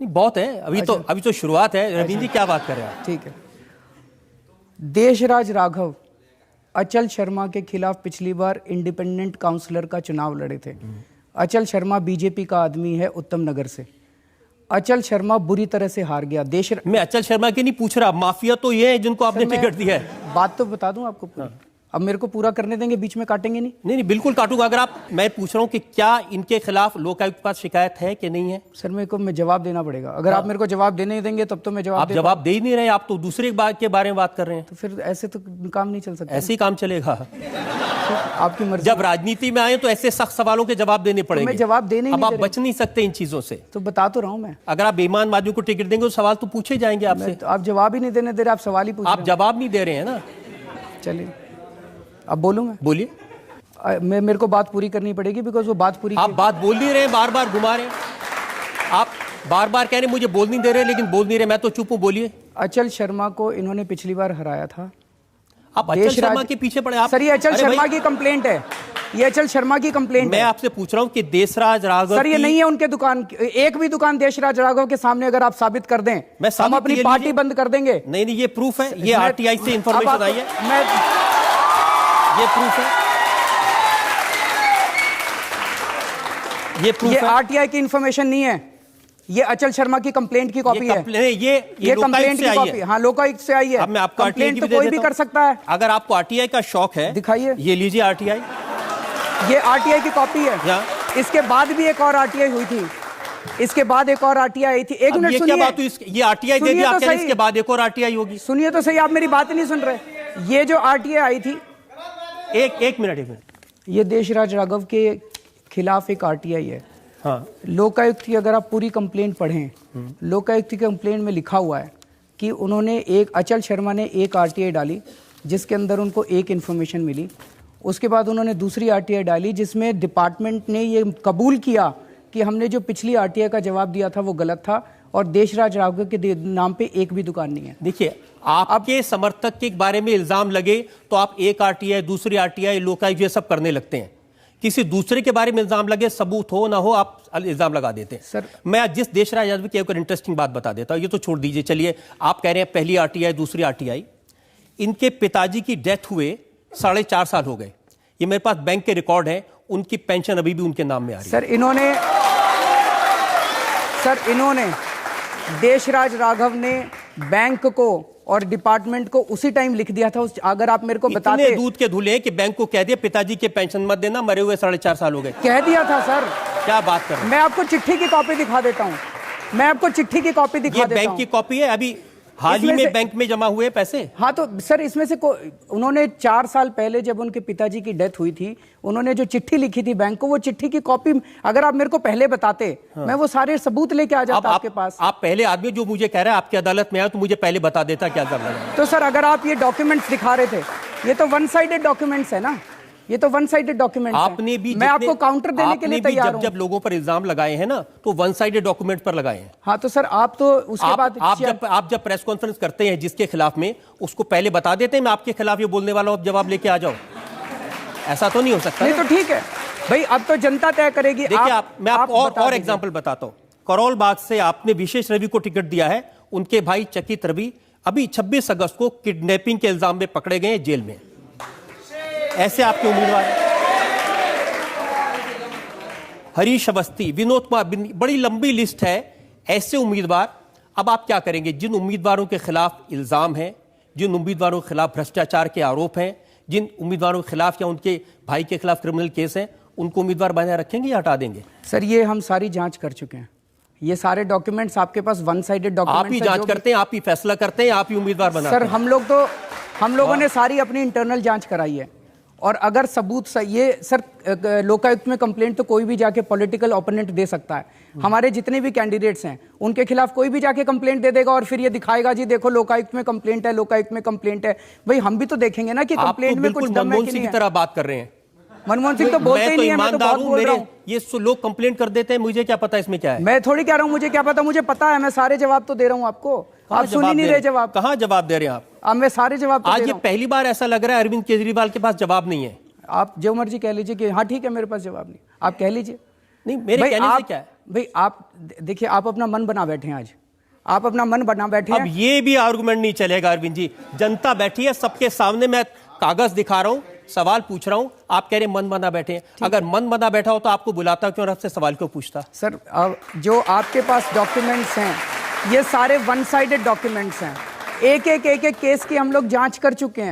नहीं बहुत है अभी तो शुरुआत है। रवींद्र जी क्या बात कर रहे हैं आप? ठीक है। देशराज राघव अचल शर्मा के खिलाफ पिछली बार इंडिपेंडेंट काउंसलर का चुनाव लड़े थे। अचल शर्मा बीजेपी का आदमी है उत्तम नगर से। अचल शर्मा बुरी तरह से हार गया। मैं अचल शर्मा की नहीं पूछ रहा, माफिया तो ये है जिनको आपने टिकट दिया है। बात तो बता दूं आपको पूरी। अब मेरे को पूरा करने देंगे, बीच में काटेंगे नहीं? नहीं बिल्कुल काटूंगा। अगर आप, मैं पूछ रहा हूं कि क्या इनके खिलाफ लोकायुक्त के पास शिकायत है कि नहीं है? सर मेरे को जवाब देना पड़ेगा। अगर आप मेरे को जवाब देने देंगे तब तो मैं जवाब आप जवाब दे ही नहीं रहे, आप तो दूसरे बात के बारे में बात कर रहे हैं। तो फिर ऐसे तो काम नहीं चल सकता। ऐसे ही काम चलेगा? आपकी मर्जी। जब राजनीति में आए तो ऐसे सख्त सवालों के जवाब देने पड़ेंगे। मैं जवाब देने अब आप बच नहीं सकते इन चीजों से। तो बता तो रहा हूं मैं। अगर आप बेईमान आदमी को टिकट देंगे तो सवाल तो पूछे जाएंगे आपसे। तो आप जवाब ही नहीं देने दे रहे, आप सवाल ही पूछ रहे हैं। आप जवाब नहीं दे रहे हैं ना। चलिए अब बोलूं मैं? बोलिए। मेरे को बात पूरी करनी पड़ेगी बिकॉज वो बात पूरी। आप बात बोल नहीं रहे, बार बार घुमा रहे हैं। आप बार बार कह रहे हैं मुझे बोल नहीं दे रहे, लेकिन बोल नहीं रहे। मैं तो चुप हूं, बोलिए। अचल शर्मा को इन्होंने पिछली बार हराया था। आप अचल शर्मा के पीछे पड़े आप? सर ये अचल शर्मा की कंप्लेंट है, ये अचल शर्मा की कंप्लेंट है। मैं आपसे पूछ रहा हूं कि देशराज राघव सर ये नहीं है उनके दुकान, एक भी दुकान देशराज राघव के सामने अगर आप साबित कर दें हम अपनी पार्टी बंद कर देंगे। नहीं ये प्रूफ है, ये आरटीआई से इंफॉर्मेशन आई है। ये प्रूफ है, ये आरटीआई की इंफॉर्मेशन नहीं है, ये अचल शर्मा की कंप्लेंट की कॉपी है। ये कंप्लेंट की कॉपी, हाँ लोकायुक्त से आई है। अब मैं आपको कंप्लेंट तो कोई भी कर सकता है। अगर आपको आरटीआई का शौक है दिखाइए, ये लीजिए आरटीआई। ये आरटीआई की कॉपी है। इसके बाद भी एक और आरटीआई हुई थी, इसके बाद एक और आरटीआई आई थी। एक मिनट सुनिए। क्या बात हुई? ये आरटीआई दे दी आपने, इसके बाद एक और आरटीआई होगी। सुनिए तो सही, आप मेरी बात नहीं सुन रहे। ये जो आरटीआई आई थी, एक मिनट, ये देशराज राघव के खिलाफ एक आरटीआई है। हाँ। लोकायुक्त की अगर आप पूरी कंप्लेंट पढ़ें, लोकायुक्त की कंप्लेंट में लिखा हुआ है कि उन्होंने अचल शर्मा ने एक आरटीआई डाली जिसके अंदर उनको एक इन्फॉर्मेशन मिली। उसके बाद उन्होंने दूसरी आरटीआई डाली जिसमें डिपार्टमेंट ने ये कबूल किया कि हमने जो पिछली आरटीआई का जवाब दिया था वो गलत था और देशराज राघव के नाम पे एक भी दुकान नहीं है। देखिए, आपके समर्थक के बारे में इल्जाम लगे तो आप एक आरटीआई, दूसरी आरटीआई, लोकायुक्त ये सब करने लगते हैं। किसी दूसरे के बारे में इल्जाम लगे, सबूत हो ना हो, आप इल्जाम लगा देते हैं। सर मैं जिस देशराज यादव की एक इंटरेस्टिंग बात बता देता हूं, ये तो छोड़ दीजिए। चलिए, आप कह रहे हैं पहली आरटीआई, दूसरी आरटीआई। इनके पिताजी की डेथ हुए 4.5 साल हो गए। ये मेरे पास बैंक के रिकॉर्ड है, उनकी पेंशन अभी भी उनके नाम में आ रही है। सर इन्होंने देशराज राघव ने बैंक को और डिपार्टमेंट को उसी टाइम लिख दिया था। अगर आप मेरे को बताते, इतने दूध के धुले कि बैंक को कह दिया पिताजी के पेंशन मत देना, मरे हुए 4.5 साल हो गए। कह दिया था सर। क्या बात कर रहे हैं? मैं आपको चिट्ठी की कॉपी दिखा देता हूं, मैं आपको चिट्ठी की कॉपी दिखा देता हूं। बैंक की कॉपी है, अभी हाल ही में बैंक में जमा हुए पैसे। हाँ तो सर इसमें से उन्होंने 4 साल पहले जब उनके पिताजी की डेथ हुई थी, उन्होंने जो चिट्ठी लिखी थी बैंक को, वो चिट्ठी की कॉपी अगर आप मेरे को पहले बताते, हाँ। मैं वो सारे सबूत लेके आ जाता आपके पास। आप पहले आदमी जो मुझे कह रहा है आपकी अदालत में आया तो मुझे पहले बता देता, क्या कर रहा है। तो सर अगर आप ये डॉक्यूमेंट्स दिखा रहे थे, ये तो वन साइडेड डॉक्यूमेंट्स है ना, ये तो वन साइडेड डॉक्यूमेंट आपने भी, मैं आपको काउंटर देने के लिए तैयार हूं। जब लोगों पर इल्जाम लगाए हैं ना, तो वन साइडेड डॉक्यूमेंट पर लगाए हैं। हाँ तो सर आप तो उसके बाद आप जब प्रेस कॉन्फ्रेंस करते हैं जिसके खिलाफ में, उसको पहले बता देते हैं मैं आपके खिलाफ ये बोलने वाला हूं, अब जवाब लेके आ जाओ। ऐसा तो नहीं हो सकता। नहीं तो ठीक है भाई, अब तो जनता तय करेगी। देखिए मैं आपको और एग्जाम्पल बताता हूं। करोल बाग से आपने विशेष रवि को टिकट दिया है, उनके भाई चकित रवि अभी 26 अगस्त को किडनैपिंग के इल्जाम में पकड़े गए जेल में। ऐसे आपके उम्मीदवार हरीश अवस्थी, विनोद कुमार, बड़ी लंबी लिस्ट है ऐसे उम्मीदवार। अब आप क्या करेंगे? जिन उम्मीदवारों के खिलाफ इल्जाम है, जिन उम्मीदवारों के खिलाफ भ्रष्टाचार के आरोप हैं, जिन उम्मीदवारों के खिलाफ या उनके भाई के खिलाफ क्रिमिनल केस हैं, उनको उम्मीदवार बनाए रखेंगे या हटा देंगे? सर ये हम सारी जांच कर चुके हैं, ये सारे डॉक्यूमेंट्स आपके पास वन साइडेड डॉक्यूमेंट्स। आप ही जांच करते हैं, आप ही फैसला करते हैं, आप ही उम्मीदवार बनाते हैं। सर हम लोगों ने सारी अपनी इंटरनल जांच कराई है और अगर सबूत ये सर लोकायुक्त में कंप्लेंट तो कोई भी जाके पॉलिटिकल ओपोनेंट दे सकता है। हमारे जितने भी कैंडिडेट्स हैं उनके खिलाफ कोई भी जाके कंप्लेंट दे देगा और फिर ये दिखाएगा जी देखो लोकायुक्त में कंप्लेंट है, लोकायुक्त में कंप्लेंट है। भाई हम भी तो देखेंगे ना कि कंप्लेंट में कुछ दम है कि नहीं। की तरह बात कर रहे हैं। मनमोहन सिंह तो बोलते ही नहीं है, मैं तो बहुत बोल रहा हूं। ये लोग कंप्लेंट कर देते हैं, मुझे क्या पता इसमें क्या है। मैं थोड़ी कह रहा हूं मुझे क्या पता, मुझे पता है, मैं सारे जवाब तो दे रहा हूं आपको। आप सुन ही नहीं रहे जवाब। कहां जवाब दे रहे हैं आप? अब मैं सारे जवाब आज ये पहली बार ऐसा लग रहा है अरविंद केजरीवाल के पास जवाब नहीं है। आप जो मर्जी कह लीजिए कि हाँ ठीक है मेरे पास जवाब नहीं, आप कह लीजिए। नहीं मेरे कहने से क्या है? भाई आप देखिए, आप अपना मन बना बैठे हैं, आज आप अपना मन बना बैठे अब हैं। ये भी आर्गुमेंट नहीं चलेगा अरविंद जी, जनता बैठी है सबके सामने, मैं कागज दिखा रहा हूं, सवाल पूछ रहा हूं, आप कह रहे हैं मन बना बैठे हैं। अगर मन बना बैठा हो तो आपको बुलाता क्यों और आपसे सवाल क्यों पूछता? सर, अब जो आपके पास डॉक्यूमेंट्स हैं ये सारे वन साइडेड डॉक्यूमेंट्स हैं। एक एक केस की हम लोग जांच कर चुके हैं।